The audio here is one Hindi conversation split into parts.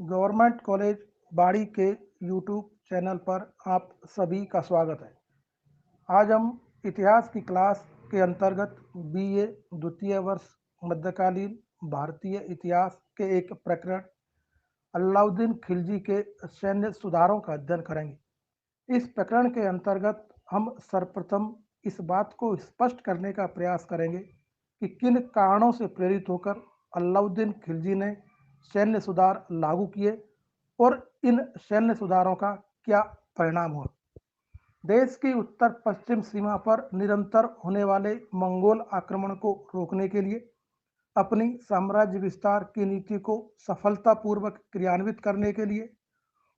गवर्नमेंट कॉलेज बाड़ी के यूट्यूब चैनल पर आप सभी का स्वागत है। आज हम इतिहास की क्लास के अंतर्गत बीए द्वितीय वर्ष मध्यकालीन भारतीय इतिहास के एक प्रकरण अलाउद्दीन खिलजी के सैन्य सुधारों का अध्ययन करेंगे। इस प्रकरण के अंतर्गत हम सर्वप्रथम इस बात को स्पष्ट करने का प्रयास करेंगे कि किन कारणों से प्रेरित होकर अलाउद्दीन खिलजी ने सैन्य सुधार लागू किए और इन सैन्य सुधारों का क्या परिणाम हुआ। देश की उत्तर पश्चिम सीमा पर निरंतर होने वाले मंगोल आक्रमण को रोकने के लिए, अपनी साम्राज्य विस्तार की नीति को सफलतापूर्वक क्रियान्वित करने के लिए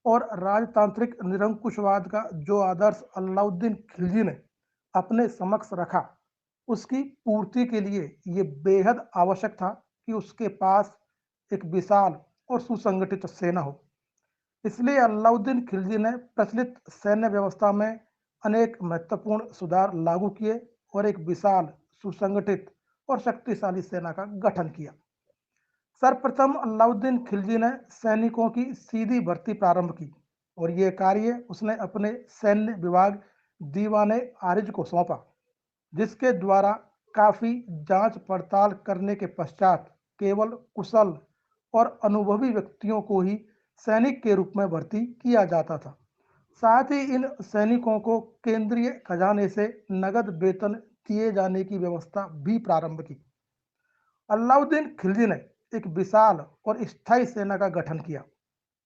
और राजतांत्रिक निरंकुशवाद का जो आदर्श अलाउद्दीन खिलजी ने अपने समक्ष रखा, उसकी पूर्ति के लिए ये बेहद आवश्यक था कि उसके पास एक विशाल और सुसंगठित सेना हो। इसलिए अलाउद्दीन खिलजी ने प्रचलित सैन्य व्यवस्था में अनेक महत्वपूर्ण सुधार लागू किए और एक विशाल, सुसंगठित और शक्तिशाली सेना का गठन किया। सर्वप्रथम अलाउद्दीन खिलजी ने सैनिकों की सीधी भर्ती प्रारंभ की और ये कार्य उसने अपने सैन्य विभाग दीवाने आरिज को सौंपा, जिसके द्वारा काफी जांच पड़ताल करने के पश्चात केवल कुशल और अनुभवी व्यक्तियों को ही सैनिक के रूप में भर्ती किया जाता था। साथ ही इन सैनिकों को केंद्रीय खजाने से नगद वेतन दिए जाने की व्यवस्था भी प्रारंभ की। अलाउद्दीन खिलजी ने एक विशाल और स्थायी सेना का गठन किया।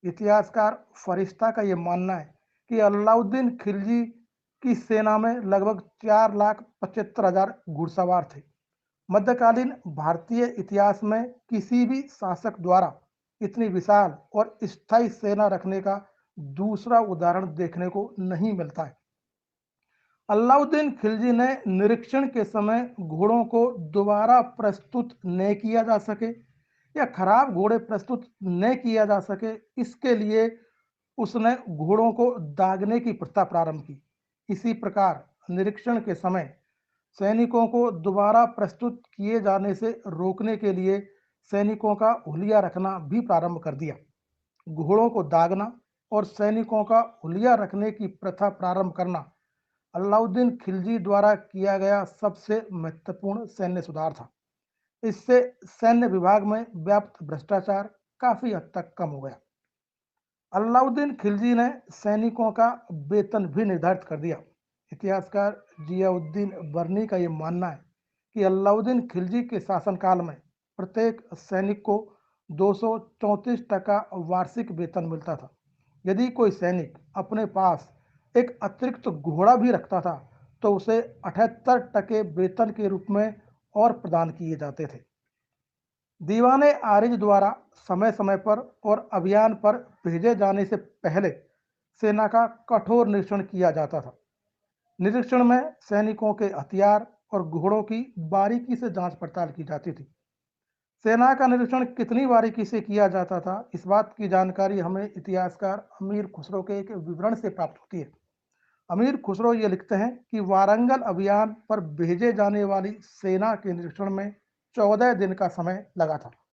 इतिहासकार फरिश्ता का यह मानना है कि अलाउद्दीन खिलजी की सेना में लगभग 4,75,000 घुड़सवार थे। मध्यकालीन भारतीय इतिहास में किसी भी शासक द्वारा इतनी विशाल और स्थायी सेना रखने का दूसरा उदाहरण देखने को नहीं मिलता है। अलाउद्दीन खिलजी ने निरीक्षण के समय घोड़ों को दोबारा प्रस्तुत न किया जा सके या खराब घोड़े प्रस्तुत न किया जा सके, इसके लिए उसने घोड़ों को दागने की प्रथा प्रारंभ की। इसी प्रकार निरीक्षण के समय सैनिकों को दोबारा प्रस्तुत किए जाने से रोकने के लिए सैनिकों का हुलिया रखना भी प्रारंभ कर दिया। घोड़ों को दागना और सैनिकों का हुलिया रखने की प्रथा प्रारंभ करना अलाउद्दीन खिलजी द्वारा किया गया सबसे महत्वपूर्ण सैन्य सुधार था। इससे सैन्य विभाग में व्याप्त भ्रष्टाचार काफी हद तक कम हो गया। अलाउद्दीन खिलजी ने सैनिकों का वेतन भी निर्धारित कर दिया। इतिहासकार जियाउद्दीन बर्नी का यह मानना है कि अलाउद्दीन खिलजी के शासनकाल में प्रत्येक सैनिक को 234% वार्षिक वेतन मिलता था। यदि कोई सैनिक अपने पास एक अतिरिक्त घोड़ा भी रखता था तो उसे 78% वेतन के रूप में और प्रदान किए जाते थे। दीवाने आरिज द्वारा समय समय पर और अभियान पर भेजे जाने से पहले सेना का कठोर निरीक्षण किया जाता था। निरीक्षण में सैनिकों के हथियार और घोड़ों की बारीकी से जांच पड़ताल की जाती थी। सेना का निरीक्षण कितनी बारीकी से किया जाता था, इस बात की जानकारी हमें इतिहासकार अमीर खुसरो के एक विवरण से प्राप्त होती है। अमीर खुसरो ये लिखते हैं कि वारंगल अभियान पर भेजे जाने वाली सेना के निरीक्षण में 14 दिन का समय लगा था।